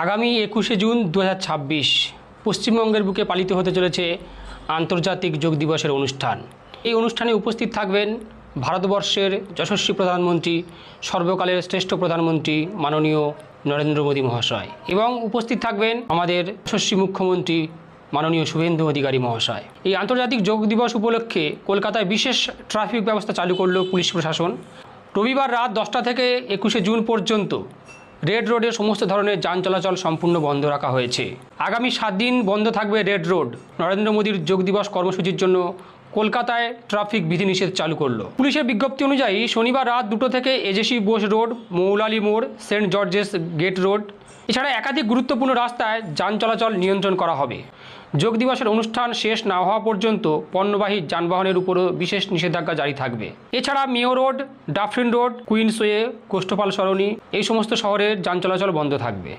আগামী 21শে জুন 2026 পশ্চিমবঙ্গের বুকে পালিত হতে চলেছে আন্তর্জাতিক যোগ দিবসের অনুষ্ঠান। এই অনুষ্ঠানে উপস্থিত থাকবেন ভারতবর্ষের যশস্বী প্রধানমন্ত্রী, সর্বকালের শ্রেষ্ঠ প্রধানমন্ত্রী মাননীয় নরেন্দ্র মোদী মহাশয়, এবং উপস্থিত থাকবেন আমাদের যশস্বী মুখ্যমন্ত্রী মাননীয় শুভেন্দু অধিকারী মহাশয়। এই আন্তর্জাতিক যোগ দিবস উপলক্ষে কলকাতায় বিশেষ ট্রাফিক ব্যবস্থা চালু করল পুলিশ প্রশাসন। রবিবার রাত 10টা থেকে 21শে জুন পর্যন্ত রেড রোডে সমস্ত ধরনের যান চলাচল সম্পূর্ণ বন্ধ রাখা হয়েছে। আগামী 7 দিন বন্ধ থাকবে রেড রোড। নরেন্দ্র মোদীর যোগ দিবস কর্মসূচির জন্য কলকাতায় ট্রাফিক বিধিনিষেধ চালু করলো। পুলিশের বিজ্ঞপ্তি অনুযায়ী শনিবার রাত 2টো থেকে এজেসি বোস রোড, মৌলালি মোড়, সেন্ট জর্জেস গেট রোড এছাড়া একাধিক গুরুত্বপূর্ণ রাস্তায় যান চলাচল নিয়ন্ত্রণ করা হবে। যোগ দিবসের অনুষ্ঠান শেষ না হওয়া পর্যন্ত পণ্যবাহী যানবাহনের উপরও বিশেষ নিষেধাজ্ঞা জারি থাকবে। এছাড়া মেয়র রোড, ডাফরিন রোড, কুইন্সওয়ে, কোস্টপাল সরণি এই সমস্ত শহরের যান চলাচল বন্ধ থাকবে।